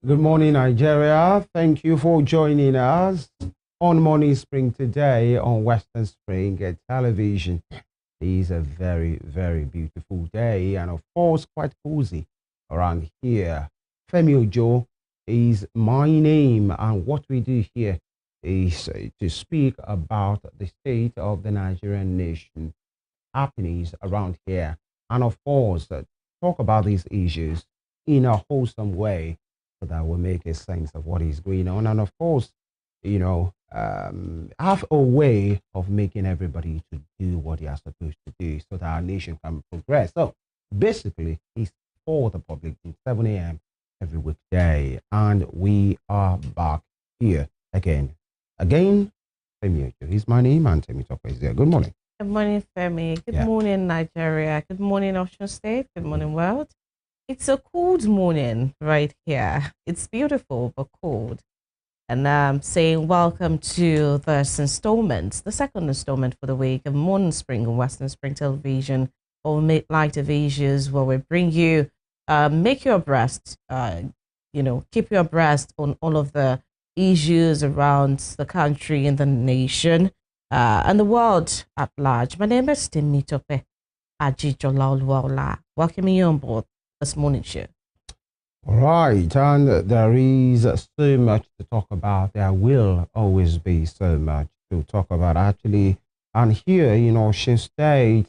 Good morning, Nigeria. Thank you for joining us on Morning Spring today on Western Spring Television. It is a very, very beautiful day and, of course, quite cozy around here. Femi Ojo is my name, and what we do here is to speak about the state of the Nigerian nation, happenings around here, and, of course, talk about these issues in a wholesome way so that will make a sense of what is going on. And of course, have a way of making everybody to do what they are supposed to do so that our nation can progress. So basically, it's for the public in 7 a.m. every weekday. And we are back here again. Femi Ojo is my name, and Temi Tokwe is there. Good morning. Good morning, Femi. Good morning, Nigeria. Good morning, Ocean State. Good morning, world. It's a cold morning right here. It's beautiful, but cold. And I'm saying welcome to this installment, the second installment for the week of Morning Spring on Western Spring Television, or Light of Issues, where we bring you, make your abreast, keep you abreast on all of the issues around the country and the nation and the world at large. My name is Temi Tope Ajijola. Welcome you on board this morning show. Right, and there is so much to talk about. There will always be so much to talk about, actually. And here, Ocean State,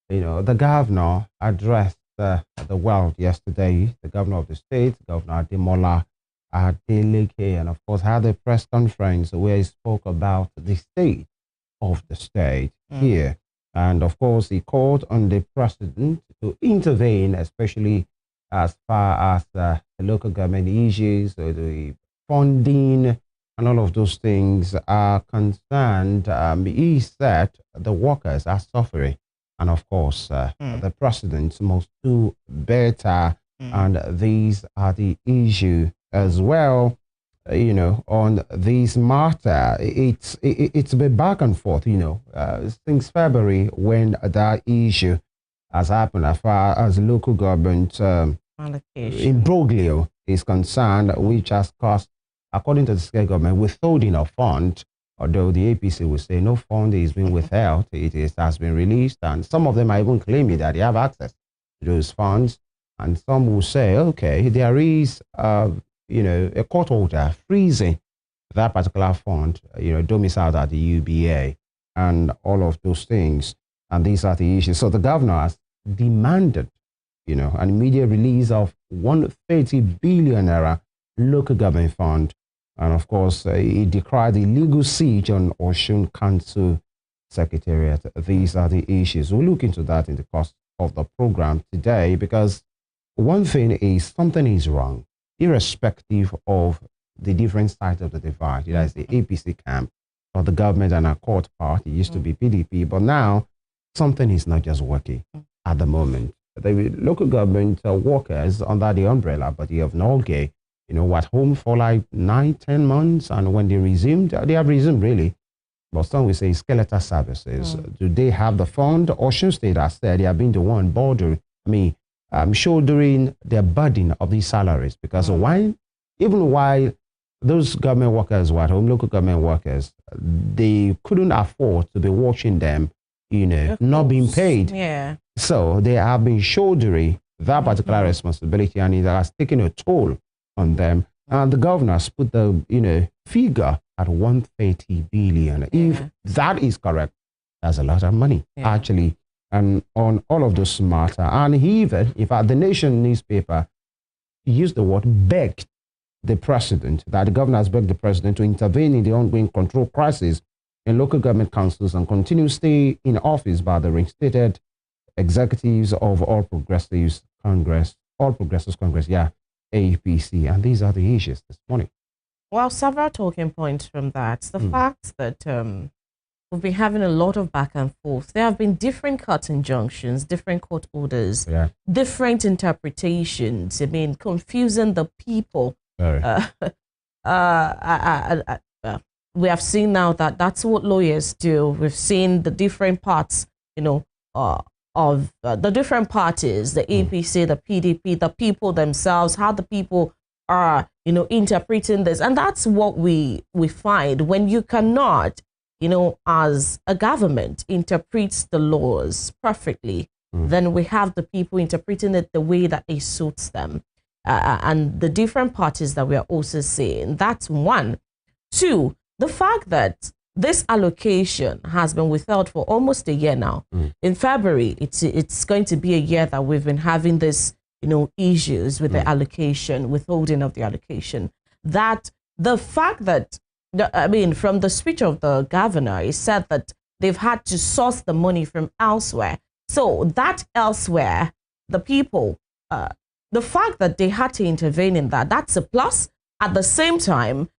the governor addressed the world yesterday. The governor of the state, Governor Ademola Adeleke, and of course had a press conference where he spoke about the state of the state here. And of course, he called on the president to intervene, especially as far as the local government issues, the funding, and all of those things are concerned. He said the workers are suffering. And of course, the president must do better. And these are the issue as well. On this matter, it's been back and forth, since February when that issue has happened as far as local government imbroglio is concerned, which has caused, according to the state government, withholding of fund, although the APC will say no fund is being withheld, has been released, and some of them are even claiming that they have access to those funds, and some will say, okay, there is a court order freezing that particular fund, domiciled at the UBA and all of those things. And these are the issues. So the governor has demanded, an immediate release of 130 billion naira local government fund. And of course, he decried the illegal siege on Osun Council Secretariat. These are the issues. We'll look into that in the course of the program today, because one thing is something is wrong, irrespective of the different sides of the divide. That is the APC camp or the government and our court party. It used to be PDP, but now something is not just working at the moment. The local government workers under the umbrella body of Norgay, at home for like 9-10 months, and when they have resumed really. But some will say skeletal services. Do they have the fund? Ocean State has said they have been the one shouldering the burden of these salaries, because even while those government workers were at home, local government workers, they couldn't afford to be watching them, not being paid. Yeah. So they have been shouldering that particular responsibility, and it has taken a toll on them. And the governor has put the, figure at 130 billion. If that is correct, that's a lot of money, actually. And on all of those matter. And he even, in fact, the Nation newspaper used the word begged the president, that the governor has begged the president to intervene in the ongoing control crisis in local government councils and continue stay in office by the reinstated executives of All Progressives Congress, APC. And these are the issues this morning. Well, several talking points from that. The fact that we've been having a lot of back and forth. There have been different court injunctions, different court orders, different interpretations. Confusing the people. We have seen now that that's what lawyers do. We've seen the different parts, of the different parties, the APC, the PDP, the people themselves, how the people are, interpreting this. And that's what we find when you cannot, as a government interprets the laws perfectly, then we have the people interpreting it the way that it suits them. And the different parties that we are also seeing. That's one. Two, the fact that this allocation has been withheld for almost a year now. In February, it's going to be a year that we've been having this, issues with the allocation, withholding of the allocation. That the fact that, from the speech of the governor, it said that they've had to source the money from elsewhere. So that elsewhere, the people, the fact that they had to intervene in that, that's a plus. At the same time,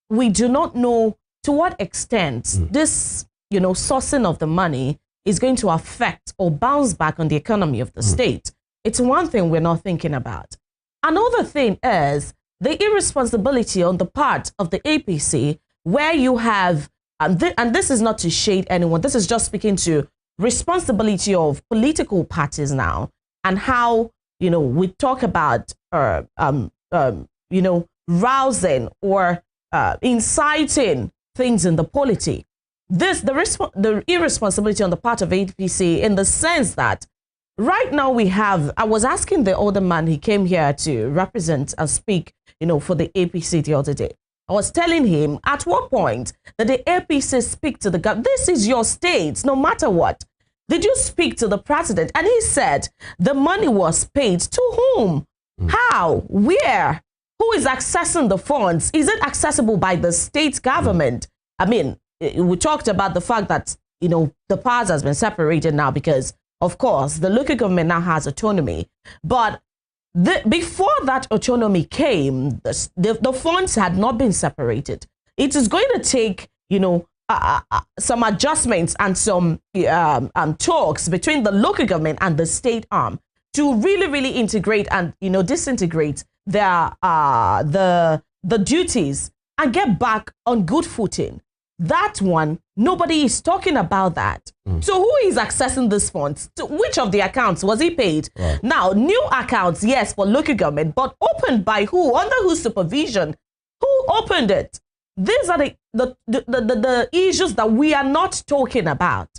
we do not know to what extent this, sourcing of the money is going to affect or bounce back on the economy of the state. It's one thing we're not thinking about. Another thing is the irresponsibility on the part of the APC, where you have, and this is not to shade anyone, this is just speaking to responsibility of political parties now, and how, we talk about, rousing or inciting things in the polity. The irresponsibility on the part of APC, in the sense that right now I was asking the older man, he came here to represent and speak, for the APC the other day. I was telling him, at what point did the APC speak to the government? This is your state, no matter what. Did you speak to the president? And he said the money was paid to whom? How? Where? Who is accessing the funds? Is it accessible by the state government? We talked about the fact that, the powers has been separated now because, of course, the local government now has autonomy. But before that autonomy came, the funds had not been separated. It is going to take, some adjustments and some talks between the local government and the state arm to really, really integrate and, disintegrate their the duties and get back on good footing. That one, nobody is talking about that. So who is accessing these funds? To which of the accounts was he paid? Right. Now, new accounts, yes, for local government, but opened by who? Under whose supervision? Who opened it? These are the issues that we are not talking about.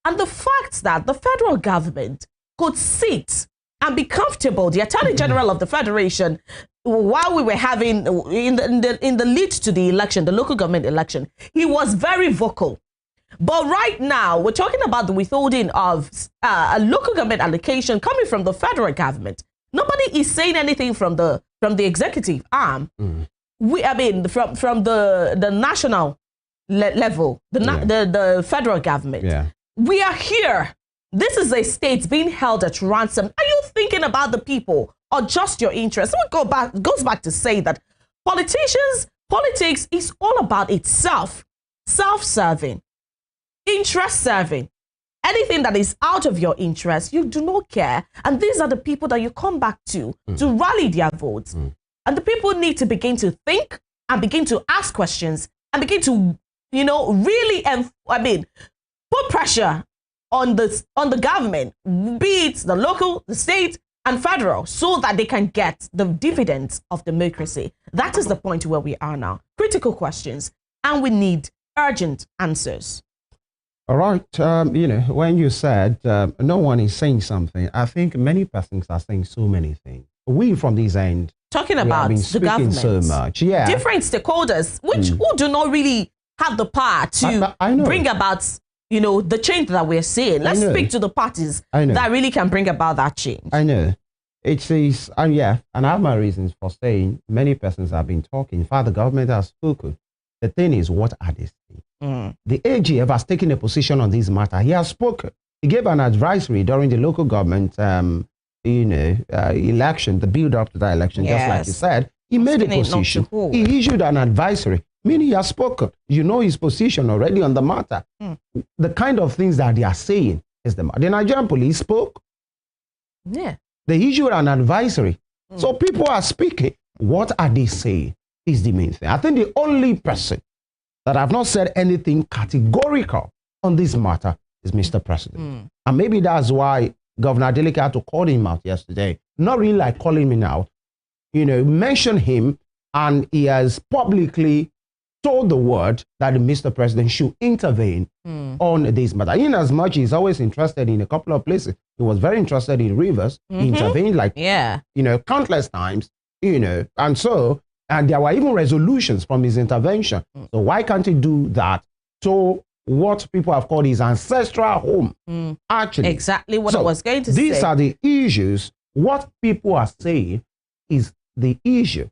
And the fact that the federal government could sit and be comfortable, the Attorney General of the Federation, while we were having in the lead to the election, the local government election, he was very vocal. But right now, we're talking about the withholding of a local government allocation coming from the federal government. Nobody is saying anything from the executive arm. From the national level, the federal government. Yeah. We are here. This is a state being held at ransom. Are you thinking about the people or just your interests? It goes back to say that politics is all about itself, self-serving, interest-serving. Anything that is out of your interest, you do not care. And these are the people that you come back to rally their votes. And the people need to begin to think and begin to ask questions and begin to, really, put pressure on the government, be it the local, the state, and federal, so that they can get the dividends of democracy. That is the point where we are now. Critical questions, and we need urgent answers. All right. When you said no one is saying something, I think many persons are saying so many things. We from this end, talking about the government, so much, different stakeholders, who do not really have the power to bring about, the change that we're seeing. Let's speak to the parties that really can bring about that change. I know. It says, and I have my reasons for saying many persons have been talking. In fact, the government has spoken. The thing is, what are they saying? The AGF has taken a position on this matter. He has spoken. He gave an advisory during the local government election, the build up to that election, just like you said. He made a position. He issued an advisory, meaning he has spoken. You know his position already on the matter. The kind of things that they are saying is the Nigerian police spoke. Yeah. They issued an advisory. So people are speaking. What are they saying is the main thing. I think the only person that have not said anything categorical on this matter is Mr. President. And maybe that's why Governor Adeleke had to call him out yesterday. Not really like calling him out. Mention him and he has publicly told the world that Mr. President should intervene on this matter. In as much he's always interested in a couple of places. He was very interested in rivers. He intervened like, countless times, and there were even resolutions from his intervention. So why can't he do that to what people have called his ancestral home? Actually. Exactly what I was going to say. These are the issues. What people are saying is the issue.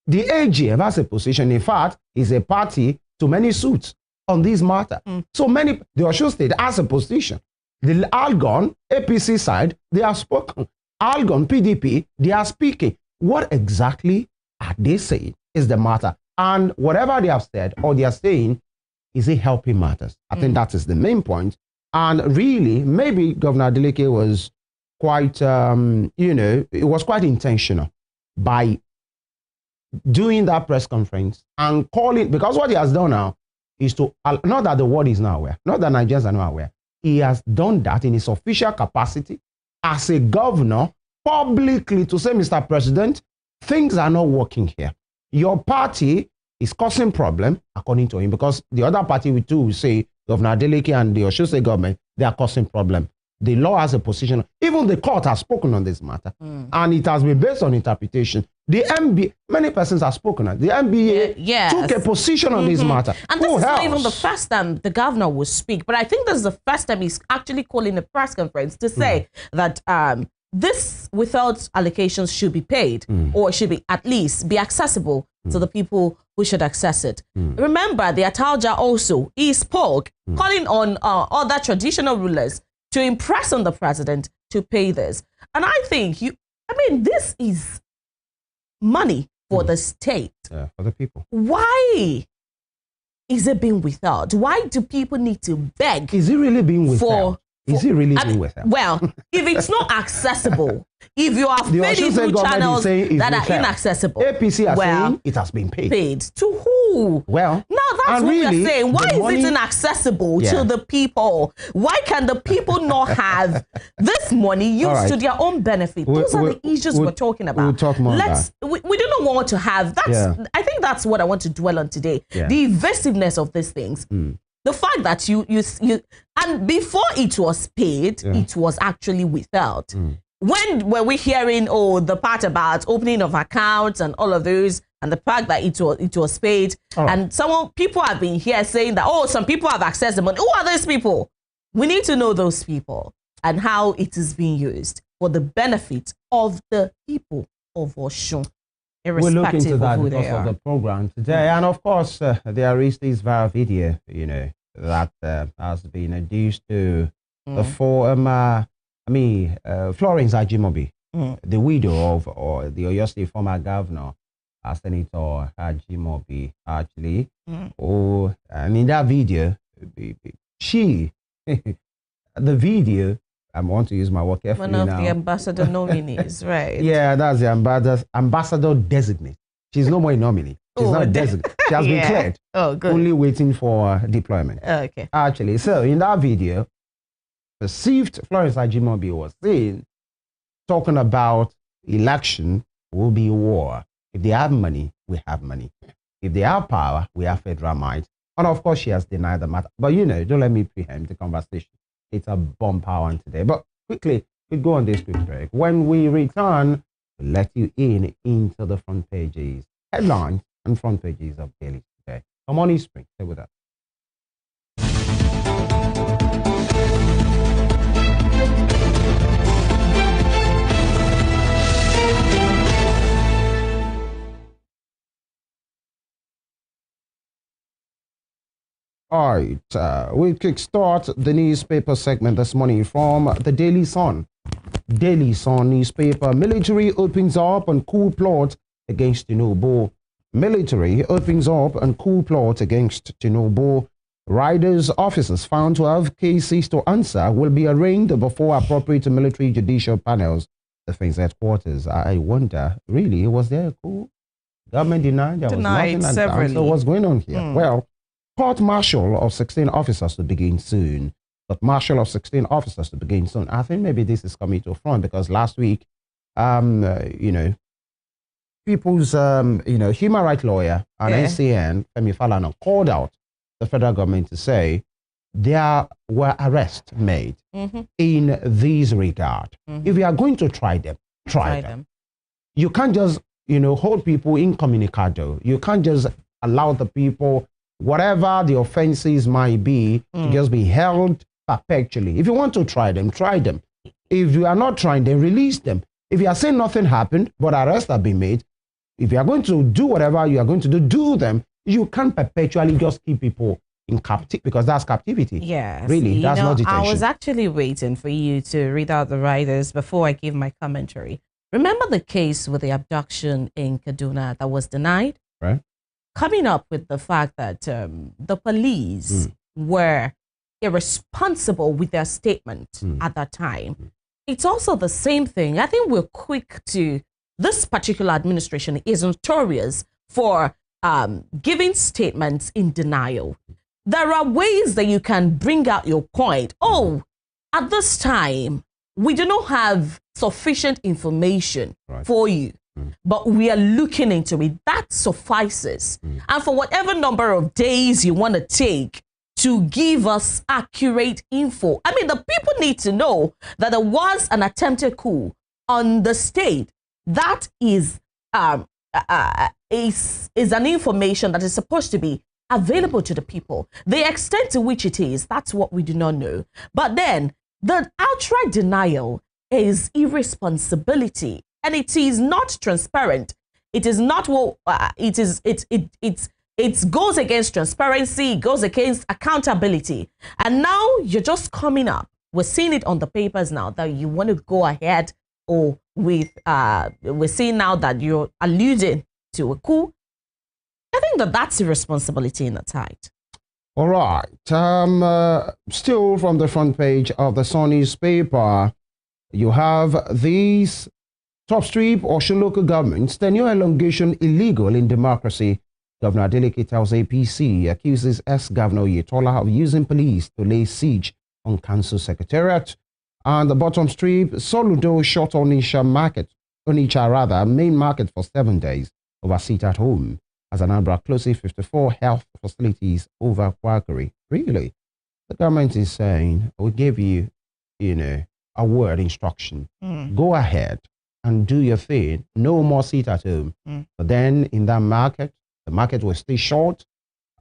The AGF has a position, in fact, is a party to many suits on this matter. So the Osun State has a position. The Algon, APC side, they have spoken. Algon, PDP, they are speaking. What exactly are they saying is the matter? And whatever they have said or they are saying, is it helping matters? I think that is the main point. And really, maybe Governor Adeleke was quite, it was quite intentional by doing that press conference and calling, because what he has done now is to, not that the world is not aware, not that Nigerians are not aware, he has done that in his official capacity as a governor publicly to say, Mr. President, things are not working here. Your party is causing problem, according to him, because the other party will say, Governor Adeleke and the Osun State government, they are causing problem. The law has a position. Even the court has spoken on this matter, and it has been based on interpretation. The NBA, many persons have spoken. The NBA took a position on this matter. And this is not even the first time the governor will speak, but I think this is the first time he's actually calling a press conference to say that this without allocations should be paid, or should be at least be accessible to the people who should access it. Remember, the Atalja also, he spoke, calling on other traditional rulers to impress on the president to pay this. And I think, this is money for the state. Yeah, for the people. Why is it being withheld? Why do people need to beg? Is it really being withheld? Is it really being withheld? Well, if it's not accessible, if you have paid into channels that are inaccessible, APC are saying it has been paid. Paid to who? Well, now that's what really, we're saying. Why is it inaccessible to the people? Why can the people not have this money used to their own benefit? Those are the issues we're talking about. We'll talk more about that. We do not want to have that. I think that's what I want to dwell on today. The evasiveness of these things. The fact that you and before it was paid, it was actually withheld. When were we hearing the part about opening of accounts and all of those, and the fact that it was paid, and people have been here saying that some people have accessed the money. Who are those people? We need to know those people and how it is being used for the benefit of the people of Osun. We'll look into that because of the program today. And of course, there is this viral video, that has been adduced to the former, Florence Ajimobi, the widow of the Oyo State former governor, Senator Ajimobi, actually. And in that video, the video, I want to use my word carefully now. One of the ambassador nominees, right? Yeah, that's the ambassador designate. She's no more a nominee. She's not a designate. She has been cleared. Oh, good. Only waiting for deployment. Okay. Actually, so in that video, perceived Florence Ajimobi was seen talking about election will be war. If they have money, we have money. If they have power, we have federal might. And of course, she has denied the matter. But don't let me preempt the conversation. It's a bomb power on today. But quickly, we go on this quick break. When we return, we'll let you into the front pages, headlines and front pages of Daily today. Come on, Spring, stay with us. All right, we kickstart the newspaper segment this morning from the Daily Sun. Daily Sun newspaper, military opens up on coup plot against Tinubu. Military opens up on coup plot against Tinubu. Riders, officers found to have cases to answer will be arraigned before appropriate military judicial panels. Defense headquarters. I wonder, really, was there a coup? Government denied there was nothing like that. So what's going on here? Well, court-martial of 16 officers to begin soon. Court-martial of 16 officers to begin soon. I think maybe this is coming to front because last week, people's, human rights lawyer and NCN, Femi Falana, called out the federal government to say there were arrests made in this regard. If you are going to try them, try them. You can't just, hold people incommunicado. You can't just allow the people, whatever the offenses might be, to just be held perpetually. If you want to try them, try them. If you are not trying, then release them. If you are saying nothing happened, but arrests have been made, if you are going to do whatever you are going to do, do them. You can't perpetually just keep people in captivity, because that's captivity. Yes. Really, that's not detention. I was actually waiting for you to read out the riders before I give my commentary. Remember the case with the abduction in Kaduna that was denied? Right. Coming up with the fact that the police were irresponsible with their statement at that time. It's also the same thing. I think we're quick to, this particular administration is notorious for giving statements in denial. There are ways that you can bring out your point. Oh, at this time, we do not have sufficient information for you, but we are looking into it. That suffices. And for whatever number of days you want to take to give us accurate info. I mean, the people need to know that there was an attempted coup on the state. That is an information that is supposed to be available to the people. The extent to which it is, that's what we do not know. But then the outright denial is irresponsibility, and it is not transparent. It is not what it goes against transparency, it goes against accountability. And now you're just coming up. We're seeing it on the papers now that you want to go ahead, or with we're seeing now that you're alluding to a coup. I think that that's irresponsibility in its height. All right. Still from the front page of the Sun newspaper, you have these top strip Osun local government tenure elongation illegal in democracy. Governor Adeleke tells APC, accuses ex-Governor Oyetola of using police to lay siege on council secretariat. And the bottom strip, Soludo shut Onitsha main market for 7 days over sit at home, as Anambra closes 54 health facilities over quackery. Really? The government is saying, we give you, a word instruction. Go ahead and do your thing. No more sit at home. But then in that market, the market will stay short.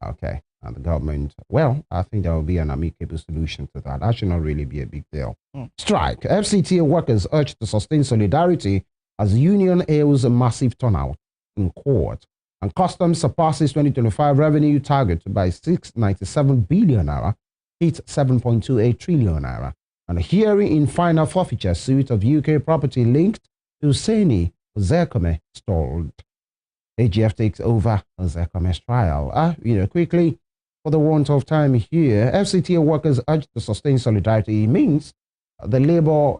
Okay. And the government, well, I think there will be an amicable solution to that. That should not really be a big deal. Strike. FCTA workers urged to sustain solidarity as union hails a massive turnout in court. And customs surpasses 2025 revenue target by 697 billion naira, hit 7.28 trillion naira. And a hearing in final forfeiture suit of UK property linked to Seni Zekome stalled. AGF takes over Zekome's trial. Quickly, for the want of time here, FCTA workers urged to sustain solidarity. It means the labor,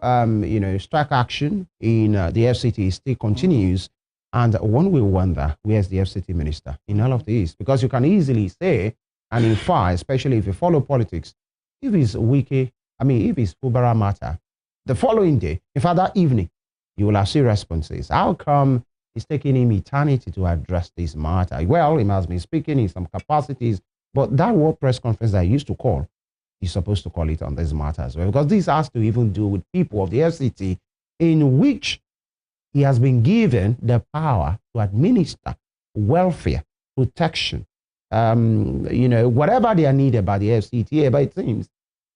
strike action in the FCT still continues. And one will wonder, where's the FCT minister in all of this? Because you can easily say and infer, especially if you follow politics, if it's if it's Fubara matter, the following day, in fact, that evening, you will have seen responses. How come it's taking him eternity to address this matter? Well, he has been speaking in some capacities, but that World Press Conference that I used to call, he's supposed to call it on this matter as well, because this has to even do with people of the FCT in which he has been given the power to administer welfare, protection, whatever they are needed by the FCTA, but it seems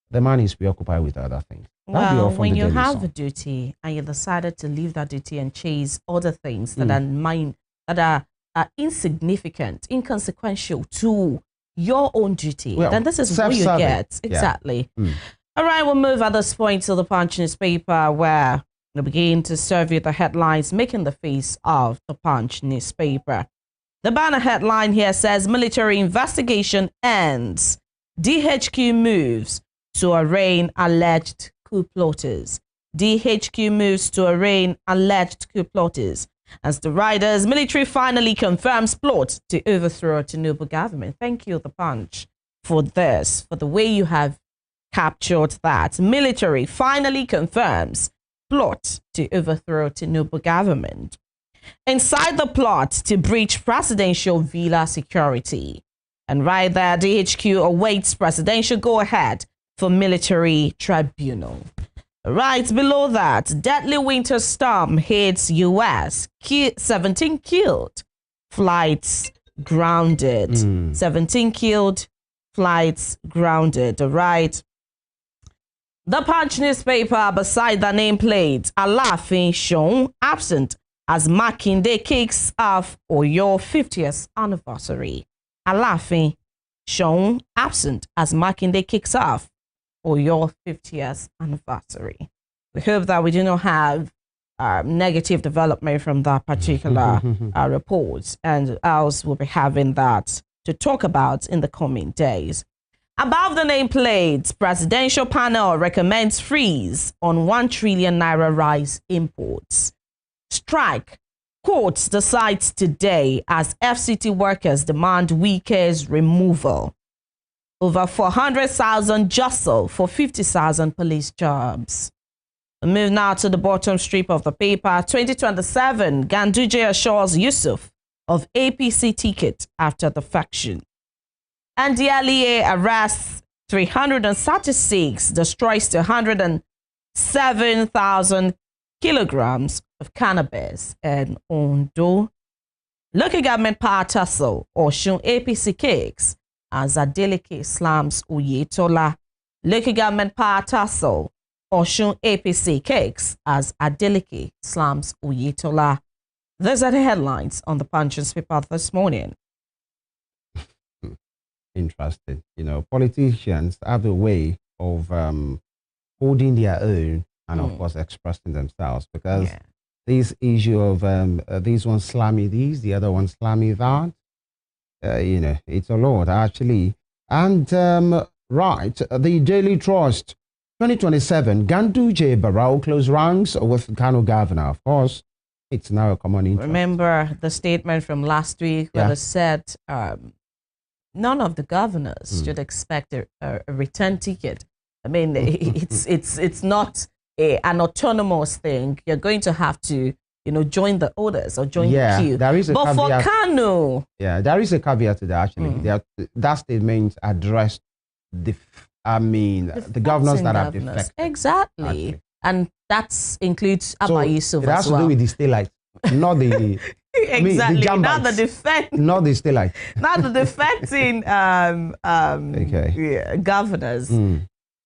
the man is preoccupied with other things. Well, when you have a duty and you decided to leave that duty and chase other things that are insignificant, inconsequential to your own duty, then this is what you get. Exactly. Yeah. All right, we'll move at this point to the Punch newspaper, where we begin to serve you the headlines making the face of the Punch newspaper. The banner headline here says, military investigation ends. DHQ moves to arraign alleged coup plotters. DHQ moves to arraign alleged coup plotters. As the riders, military finally confirms plot to overthrow Tinubu government. Thank you, the Punch, for this, for the way you have captured that. Military finally confirms plot to overthrow Tinubu government. inside the plot to breach presidential villa security. And right there, DHQ awaits presidential go-ahead for military tribunal. Right below that, deadly winter storm hits U.S. 17 killed, flights grounded. 17 killed, flights grounded. Right. The Punch newspaper beside the nameplate, Alafin shown absent as Makinde kicks off Oyo 50th anniversary. Alafin shown absent as Makinde kicks off Oyo 50th anniversary. We hope that we do not have negative development from that particular report, and else we'll be having that to talk about in the coming days. Above the nameplate, presidential panel recommends freeze on 1 trillion naira rice imports. Strike courts decides today as FCT workers demand Wike's removal. Over 400,000 jostle for 50,000 police jobs. We move now to the bottom strip of the paper. 2027, Ganduje assures Yusuf of APC ticket after defection. And DLEA arrests 336, destroys 207,000 kilograms of cannabis in Ondo. Local government power tussle, Oshun APC cakes as Adeleke slams Oyetola. Local government power tussle, Oshun APC cakes as Adeleke slams Oyetola. Those are the headlines on the Punch newspaper this morning. Interesting. You know, politicians have a way of holding their own and, of course, expressing themselves, because this issue of this one slammy this, the other one slammy that, you know, it's a lot, actually. And, right, the Daily Trust, 2027, Ganduje Barrow close ranks with Kano governor. Of course, it's now a common interest. Remember the statement from last week where they said none of the governors should expect a return ticket. I mean, it's not an autonomous thing. You're going to have to, you know, join the orders or join the queue. There is a but caveat. for Kano, there is a caveat to that, actually. That statement addressed the governors that have defected. Exactly. Actually. And that includes Abba Yusuf as well. It has to do with the state, not the exactly, the not the defect, not the state, not the defecting governors,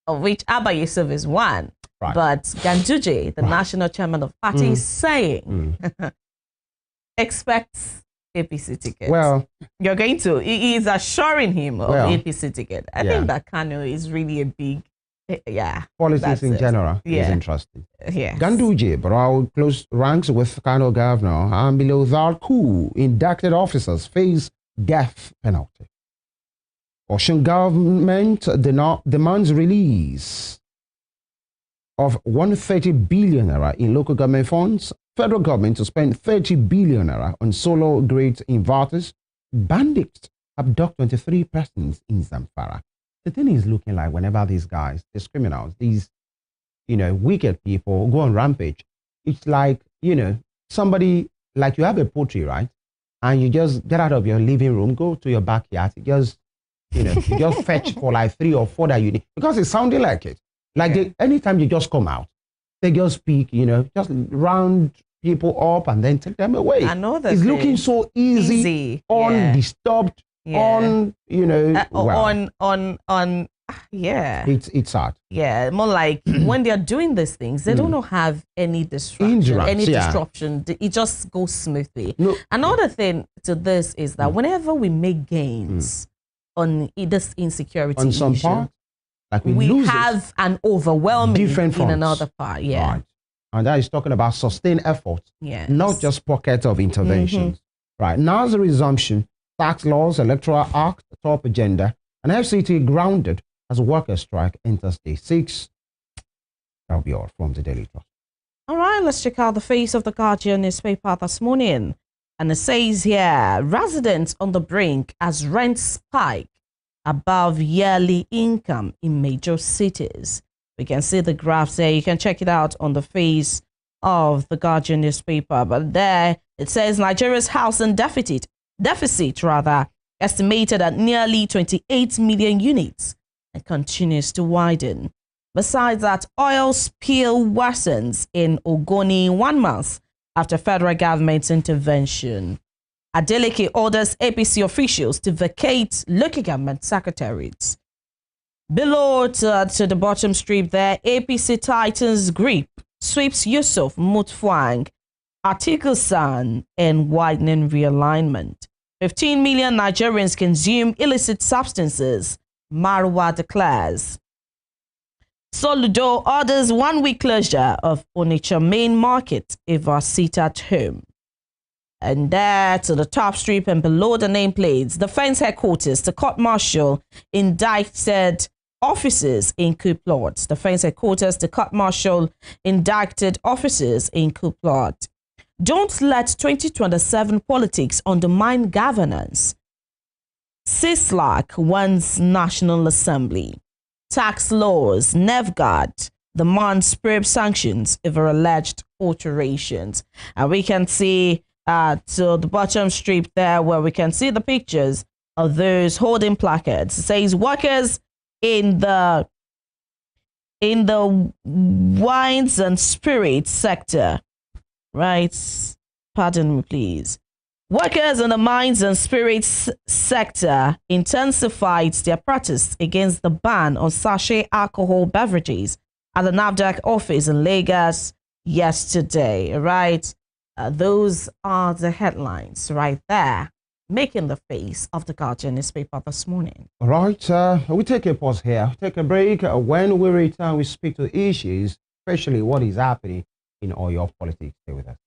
of which Abba Yusuf is one. Right. But Ganduje, the national chairman of the party, is saying expects APC ticket. Well, you're going to. He is assuring him of APC ticket. I think that Kano is really a big. Politics in general is interesting. Yeah. Ganduje Barrow close ranks with Kano governor, and below that, coup indicted officers face death penalty. Osun government demands release of 130 billion naira in local government funds. Federal government to spend 30 billion naira on solar grade inverters. Bandits abduct 23 persons in Zamfara. The thing is looking like whenever these guys, these criminals, these, you know, wicked people go on rampage, it's like, you know, somebody, like you have a poultry, right? And you just get out of your living room, go to your backyard, just, you know, you just fetch for like 3 or 4 that you need, because it's sounding like it. Like anytime you just come out, they just speak, you know, just round people up and then take them away. I know that it's looking so easy. Undisturbed. On, you know, it's hard. Yeah, more like when they are doing these things, they don't have any disruption. It just goes smoothly. Another thing to this is that whenever we make gains on this insecurity on some issue, part, like we have an overwhelming different in another part. Right. And that is talking about sustained effort, not just pockets of interventions. Right. Now the resumption. Tax laws, electoral act, top agenda, and FCT grounded as a workers' strike enters day 6. That'll be all from the Daily Trust. All right, let's check out the face of the Guardian newspaper this morning. And it says here, residents on the brink as rents spike above yearly income in major cities. We can see the graphs there. You can check it out on the face of the Guardian newspaper. But there it says Nigeria's housing deficit estimated at nearly 28 million units and continues to widen. Besides that, oil spill worsens in Ogoni 1 month after federal government's intervention. Adeleke orders APC officials to vacate local government secretariats. Below to the bottom strip there, APC tightens grip, sweeps Yusuf Mutfwang, Article San, and widening realignment. 15 million Nigerians consume illicit substances, Marwa declares. Soludo orders 1 week closure of Onitsha main market if our sit at home. And there to the top strip and below the nameplates, Defense Headquarters, the court martial indicted officers in coup plot. Defense Headquarters, the court martial indicted officers in coup plot. Don't let 2027 politics undermine governance. CISLAC wants National Assembly. Tax laws, NEVGAD demands probe sanctions over alleged alterations. And we can see to the bottom strip there where we can see the pictures of those holding placards. It says workers in the wines and spirits sector, right? Pardon me, please. Workers in the mines and spirits sector intensified their protests against the ban on sachet alcohol beverages at the NAFDAC office in Lagos yesterday, right? Those are the headlines right there, making the face of the Guardian newspaper this morning. All right, we take a pause here, take a break. When we return, we speak to issues, especially what is happening in all your politics. Stay with us.